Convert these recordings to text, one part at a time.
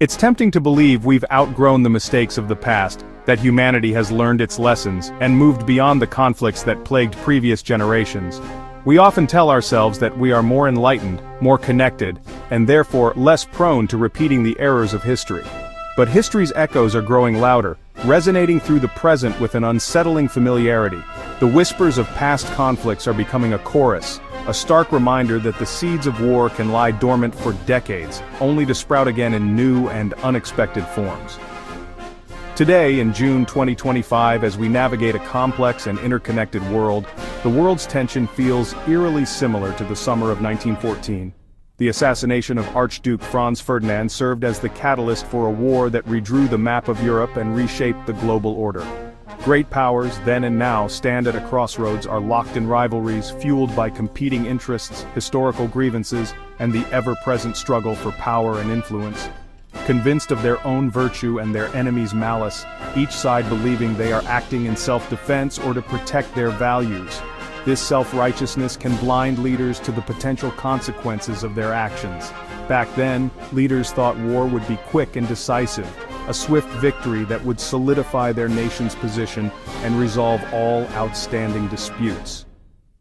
It's tempting to believe we've outgrown the mistakes of the past, that humanity has learned its lessons and moved beyond the conflicts that plagued previous generations. We often tell ourselves that we are more enlightened, more connected, and therefore less prone to repeating the errors of history. But history's echoes are growing louder, resonating through the present with an unsettling familiarity. The whispers of past conflicts are becoming a chorus, a stark reminder that the seeds of war can lie dormant for decades, only to sprout again in new and unexpected forms. Today, in June 2025, as we navigate a complex and interconnected world, the world's tension feels eerily similar to the summer of 1914. The assassination of Archduke Franz Ferdinand served as the catalyst for a war that redrew the map of Europe and reshaped the global order. Great powers, then and now, stand at a crossroads, are locked in rivalries fueled by competing interests, historical grievances, and the ever-present struggle for power and influence. Convinced of their own virtue and their enemy's malice, each side believing they are acting in self-defense or to protect their values. This self-righteousness can blind leaders to the potential consequences of their actions. Back then, leaders thought war would be quick and decisive, a swift victory that would solidify their nation's position and resolve all outstanding disputes.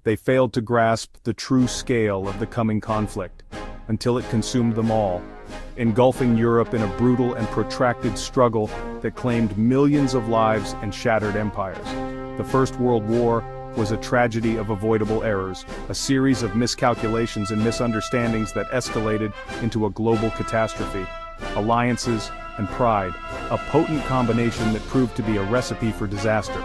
They failed to grasp the true scale of the coming conflict, until it consumed them all, engulfing Europe in a brutal and protracted struggle that claimed millions of lives and shattered empires. The First World War was a tragedy of avoidable errors, a series of miscalculations and misunderstandings that escalated into a global catastrophe. Alliances and pride, a potent combination that proved to be a recipe for disaster.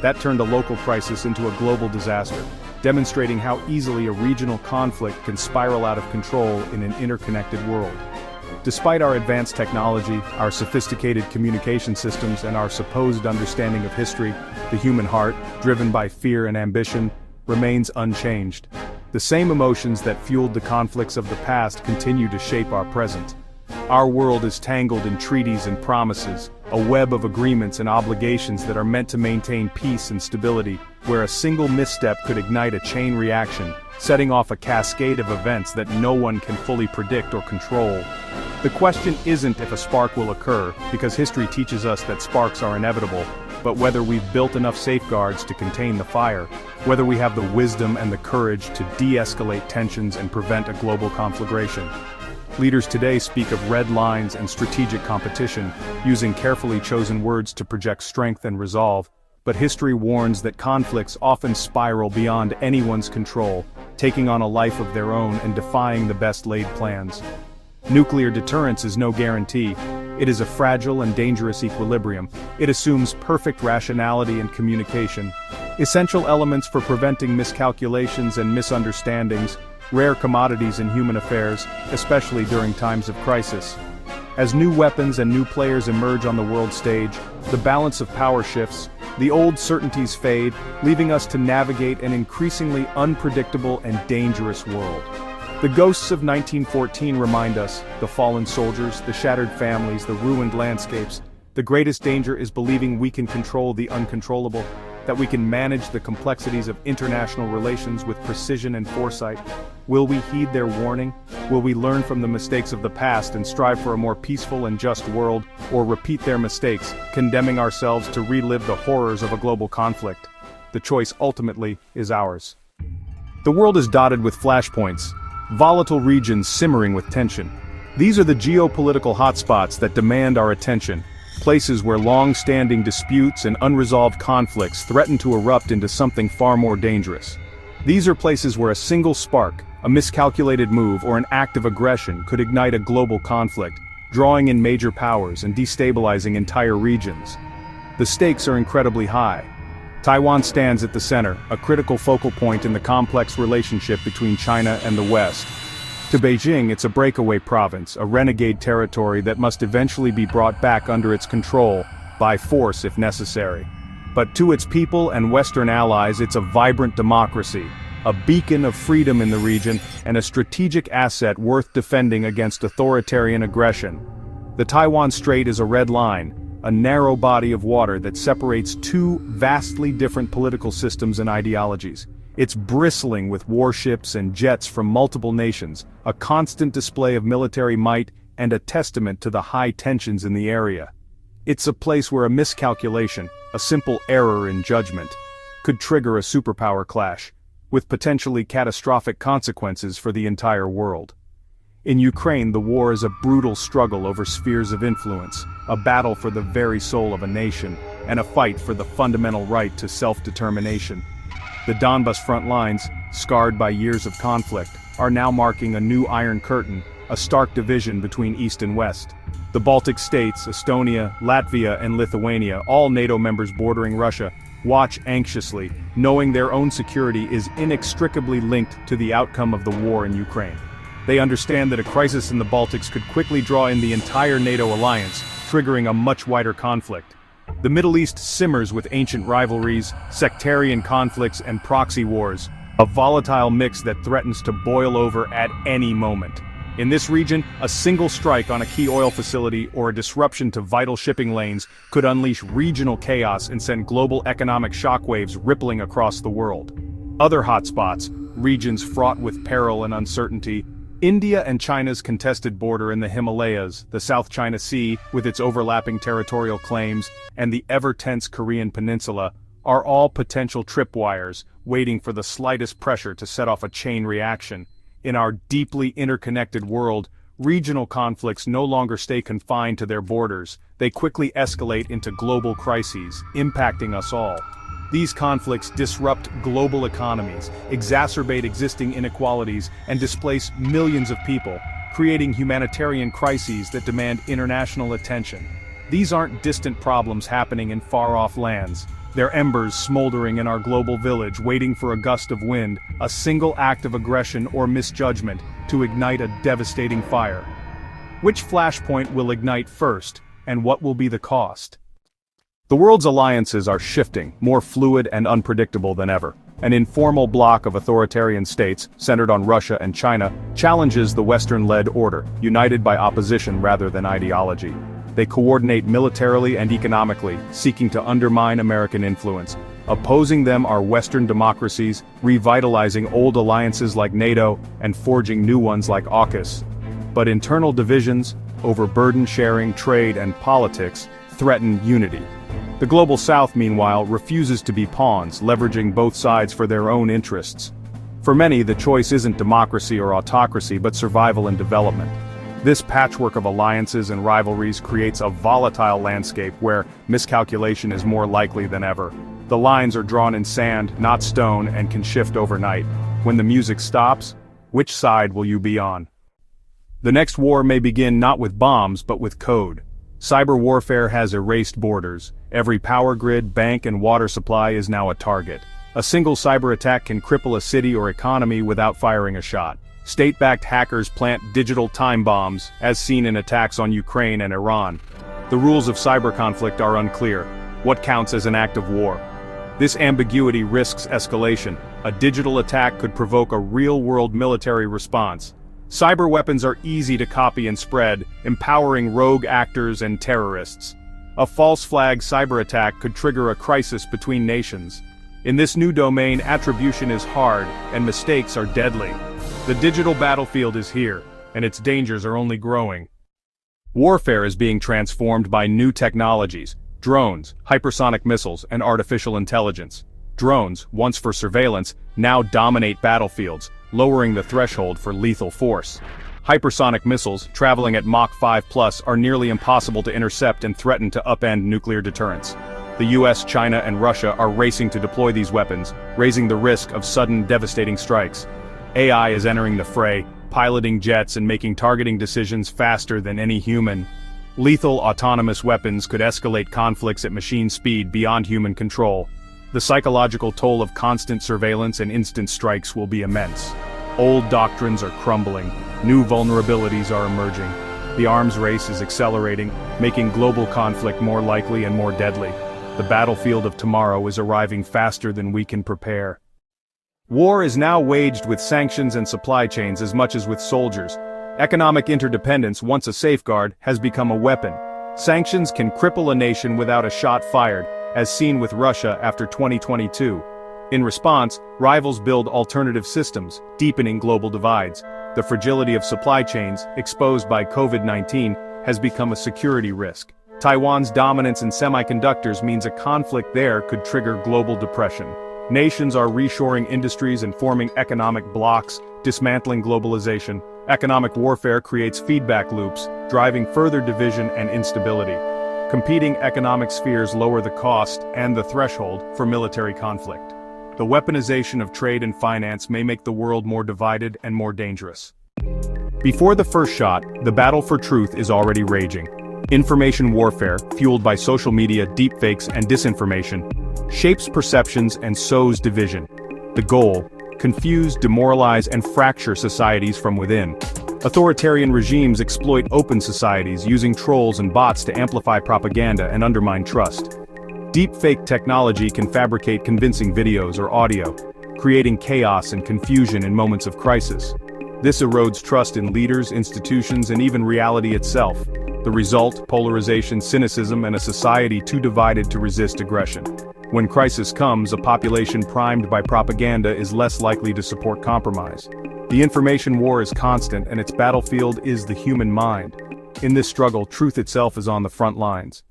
That turned a local crisis into a global disaster, demonstrating how easily a regional conflict can spiral out of control in an interconnected world. Despite our advanced technology, our sophisticated communication systems, and our supposed understanding of history, the human heart, driven by fear and ambition, remains unchanged. The same emotions that fueled the conflicts of the past continue to shape our present. Our world is tangled in treaties and promises, a web of agreements and obligations that are meant to maintain peace and stability, where a single misstep could ignite a chain reaction, setting off a cascade of events that no one can fully predict or control. The question isn't if a spark will occur, because history teaches us that sparks are inevitable, but whether we've built enough safeguards to contain the fire, whether we have the wisdom and the courage to de-escalate tensions and prevent a global conflagration. Leaders today speak of red lines and strategic competition, using carefully chosen words to project strength and resolve, but history warns that conflicts often spiral beyond anyone's control, taking on a life of their own and defying the best-laid plans. Nuclear deterrence is no guarantee. It is a fragile and dangerous equilibrium. It assumes perfect rationality and communication, essential elements for preventing miscalculations and misunderstandings, rare commodities in human affairs, especially during times of crisis. As new weapons and new players emerge on the world stage, the balance of power shifts, the old certainties fade, leaving us to navigate an increasingly unpredictable and dangerous world. The ghosts of 1914 remind us, the fallen soldiers, the shattered families, the ruined landscapes. The greatest danger is believing we can control the uncontrollable, that we can manage the complexities of international relations with precision and foresight. Will we heed their warning? Will we learn from the mistakes of the past and strive for a more peaceful and just world, or repeat their mistakes, condemning ourselves to relive the horrors of a global conflict? The choice ultimately is ours. The world is dotted with flashpoints, volatile regions simmering with tension. These are the geopolitical hotspots that demand our attention, places where long-standing disputes and unresolved conflicts threaten to erupt into something far more dangerous. These are places where a single spark, a miscalculated move, or an act of aggression could ignite a global conflict, drawing in major powers and destabilizing entire regions. The stakes are incredibly high. Taiwan stands at the center, a critical focal point in the complex relationship between China and the West. To Beijing, it's a breakaway province, a renegade territory that must eventually be brought back under its control, by force if necessary. But to its people and Western allies, it's a vibrant democracy, a beacon of freedom in the region, and a strategic asset worth defending against authoritarian aggression. The Taiwan Strait is a red line, a narrow body of water that separates two vastly different political systems and ideologies. It's bristling with warships and jets from multiple nations, a constant display of military might, and a testament to the high tensions in the area. It's a place where a miscalculation, a simple error in judgment, could trigger a superpower clash, with potentially catastrophic consequences for the entire world. In Ukraine, the war is a brutal struggle over spheres of influence, a battle for the very soul of a nation, and a fight for the fundamental right to self-determination. The Donbas front lines, scarred by years of conflict, are now marking a new Iron Curtain, a stark division between East and West. The Baltic states, Estonia, Latvia, and Lithuania, all NATO members bordering Russia, watch anxiously, knowing their own security is inextricably linked to the outcome of the war in Ukraine. They understand that a crisis in the Baltics could quickly draw in the entire NATO alliance, triggering a much wider conflict. The Middle East simmers with ancient rivalries, sectarian conflicts, and proxy wars, a volatile mix that threatens to boil over at any moment. In this region, a single strike on a key oil facility or a disruption to vital shipping lanes could unleash regional chaos and send global economic shockwaves rippling across the world. Other hotspots, regions fraught with peril and uncertainty, India and China's contested border in the Himalayas, the South China Sea with its overlapping territorial claims, and the ever-tense Korean peninsula, are all potential tripwires, waiting for the slightest pressure to set off a chain reaction. In our deeply interconnected world, regional conflicts no longer stay confined to their borders, they quickly escalate into global crises, impacting us all. These conflicts disrupt global economies, exacerbate existing inequalities, and displace millions of people, creating humanitarian crises that demand international attention. These aren't distant problems happening in far-off lands. They're embers smoldering in our global village, waiting for a gust of wind, a single act of aggression or misjudgment, to ignite a devastating fire. Which flashpoint will ignite first, and what will be the cost? The world's alliances are shifting, more fluid and unpredictable than ever. An informal bloc of authoritarian states, centered on Russia and China, challenges the Western-led order, united by opposition rather than ideology. They coordinate militarily and economically, seeking to undermine American influence. Opposing them are Western democracies, revitalizing old alliances like NATO and forging new ones like AUKUS. But internal divisions, over burden sharing, trade, and politics, threaten unity. The Global South, meanwhile, refuses to be pawns, leveraging both sides for their own interests. For many, the choice isn't democracy or autocracy but survival and development. This patchwork of alliances and rivalries creates a volatile landscape where miscalculation is more likely than ever. The lines are drawn in sand, not stone, and can shift overnight. When the music stops, which side will you be on? The next war may begin not with bombs but with code. Cyber warfare has erased borders. Every power grid, bank, and water supply is now a target. A single cyber attack can cripple a city or economy without firing a shot. State-backed hackers plant digital time bombs, as seen in attacks on Ukraine and Iran. The rules of cyber conflict are unclear. What counts as an act of war? This ambiguity risks escalation. A digital attack could provoke a real-world military response. Cyber weapons are easy to copy and spread, empowering rogue actors and terrorists. A false flag cyber attack could trigger a crisis between nations. In this new domain, attribution is hard, and mistakes are deadly. The digital battlefield is here, and its dangers are only growing. Warfare is being transformed by new technologies: drones, hypersonic missiles, and artificial intelligence. Drones, once for surveillance, now dominate battlefields, lowering the threshold for lethal force. Hypersonic missiles, traveling at Mach 5+, are nearly impossible to intercept and threaten to upend nuclear deterrence. The US, China, and Russia are racing to deploy these weapons, raising the risk of sudden, devastating strikes. AI is entering the fray, piloting jets and making targeting decisions faster than any human. Lethal autonomous weapons could escalate conflicts at machine speed beyond human control. The psychological toll of constant surveillance and instant strikes will be immense. Old doctrines are crumbling, new vulnerabilities are emerging. The arms race is accelerating, making global conflict more likely and more deadly. The battlefield of tomorrow is arriving faster than we can prepare. War is now waged with sanctions and supply chains as much as with soldiers. Economic interdependence, once a safeguard, has become a weapon. Sanctions can cripple a nation without a shot fired, as seen with Russia after 2022. In response, rivals build alternative systems, deepening global divides. The fragility of supply chains, exposed by COVID-19, has become a security risk. Taiwan's dominance in semiconductors means a conflict there could trigger global depression. Nations are reshoring industries and forming economic blocs, dismantling globalization. Economic warfare creates feedback loops, driving further division and instability. Competing economic spheres lower the cost and the threshold for military conflict. The weaponization of trade and finance may make the world more divided and more dangerous. Before the first shot, the battle for truth is already raging. Information warfare, fueled by social media, deepfakes, and disinformation, shapes perceptions and sows division. The goal: confuse, demoralize, and fracture societies from within. Authoritarian regimes exploit open societies using trolls and bots to amplify propaganda and undermine trust. Deepfake technology can fabricate convincing videos or audio, creating chaos and confusion in moments of crisis. This erodes trust in leaders, institutions, and even reality itself. The result: polarization, cynicism, and a society too divided to resist aggression. When crisis comes, a population primed by propaganda is less likely to support compromise. The information war is constant, and its battlefield is the human mind. In this struggle, truth itself is on the front lines.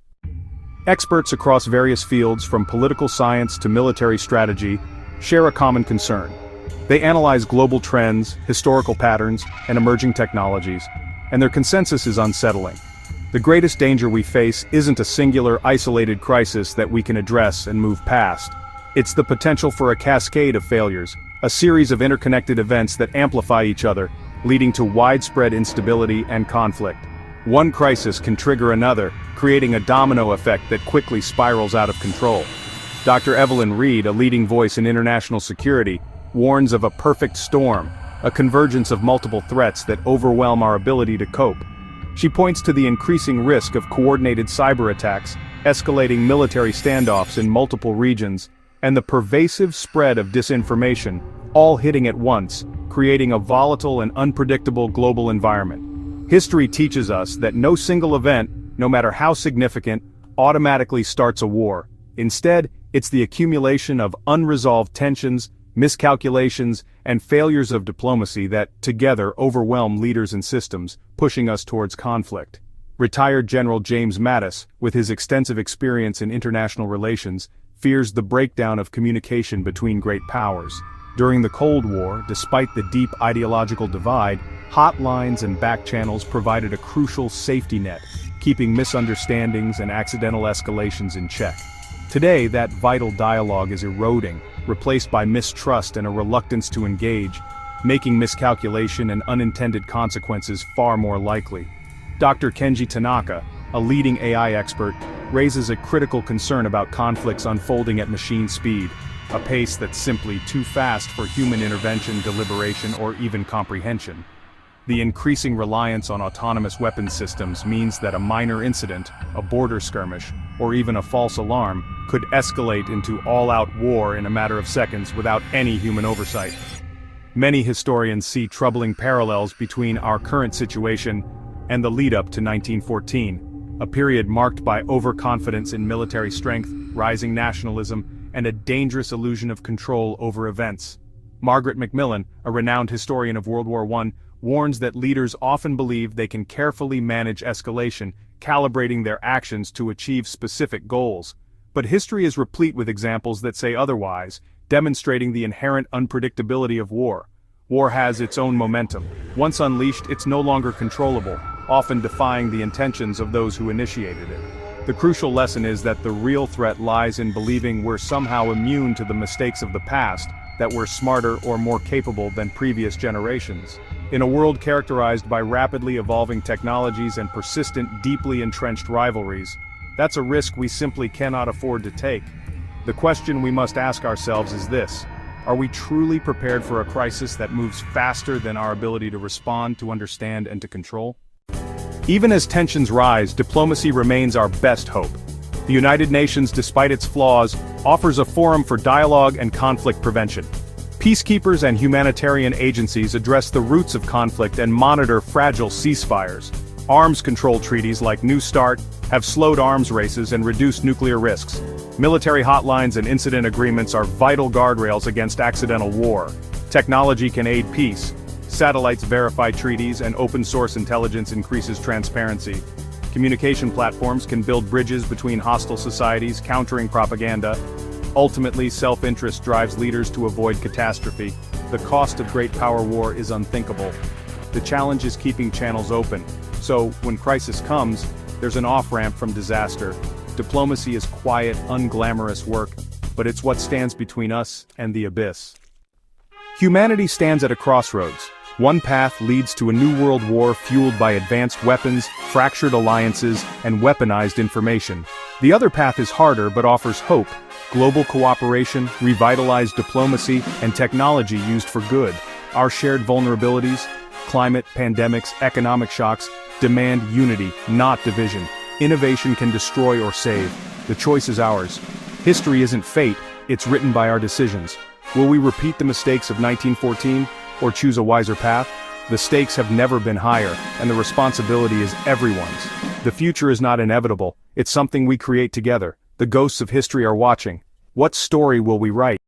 Experts across various fields, from political science to military strategy, share a common concern. They analyze global trends, historical patterns, and emerging technologies, and their consensus is unsettling. The greatest danger we face isn't a singular, isolated crisis that we can address and move past. It's the potential for a cascade of failures, a series of interconnected events that amplify each other, leading to widespread instability and conflict. One crisis can trigger another, creating a domino effect that quickly spirals out of control. Dr. Evelyn Reed, a leading voice in international security, warns of a perfect storm, a convergence of multiple threats that overwhelm our ability to cope. She points to the increasing risk of coordinated cyber attacks, escalating military standoffs in multiple regions, and the pervasive spread of disinformation, all hitting at once, creating a volatile and unpredictable global environment. History teaches us that no single event, no matter how significant, automatically starts a war. Instead, it's the accumulation of unresolved tensions, miscalculations, and failures of diplomacy that, together, overwhelm leaders and systems, pushing us towards conflict. Retired General James Mattis, with his extensive experience in international relations, fears the breakdown of communication between great powers. During the Cold War, despite the deep ideological divide, hotlines and back channels provided a crucial safety net, keeping misunderstandings and accidental escalations in check. Today, that vital dialogue is eroding, replaced by mistrust and a reluctance to engage, making miscalculation and unintended consequences far more likely. Dr. Kenji Tanaka, a leading AI expert, raises a critical concern about conflicts unfolding at machine speed, a pace that's simply too fast for human intervention, deliberation, or even comprehension. The increasing reliance on autonomous weapons systems means that a minor incident, a border skirmish, or even a false alarm, could escalate into all-out war in a matter of seconds without any human oversight. Many historians see troubling parallels between our current situation and the lead-up to 1914, a period marked by overconfidence in military strength, rising nationalism, and a dangerous illusion of control over events. Margaret Macmillan, a renowned historian of World War I, warns that leaders often believe they can carefully manage escalation, calibrating their actions to achieve specific goals. But history is replete with examples that say otherwise, demonstrating the inherent unpredictability of war. War has its own momentum. Once unleashed, it's no longer controllable, often defying the intentions of those who initiated it. The crucial lesson is that the real threat lies in believing we're somehow immune to the mistakes of the past, that we're smarter or more capable than previous generations. In a world characterized by rapidly evolving technologies and persistent, deeply entrenched rivalries, that's a risk we simply cannot afford to take. The question we must ask ourselves is this: are we truly prepared for a crisis that moves faster than our ability to respond, to understand, and to control? Even as tensions rise, diplomacy remains our best hope. The United Nations, despite its flaws, offers a forum for dialogue and conflict prevention. Peacekeepers and humanitarian agencies address the roots of conflict and monitor fragile ceasefires. Arms control treaties like New START have slowed arms races and reduced nuclear risks. Military hotlines and incident agreements are vital guardrails against accidental war. Technology can aid peace. Satellites verify treaties, and open-source intelligence increases transparency. Communication platforms can build bridges between hostile societies, countering propaganda. Ultimately, self-interest drives leaders to avoid catastrophe. The cost of great power war is unthinkable. The challenge is keeping channels open. So, when crisis comes, there's an off-ramp from disaster. Diplomacy is quiet, unglamorous work, but it's what stands between us and the abyss. Humanity stands at a crossroads. One path leads to a new world war fueled by advanced weapons, fractured alliances, and weaponized information. The other path is harder but offers hope: global cooperation, revitalized diplomacy, and technology used for good. Our shared vulnerabilities, climate, pandemics, economic shocks, demand unity, not division. Innovation can destroy or save. The choice is ours. History isn't fate, it's written by our decisions. Will we repeat the mistakes of 1914, or choose a wiser path? The stakes have never been higher, and the responsibility is everyone's. The future is not inevitable, it's something we create together. The ghosts of history are watching. What story will we write?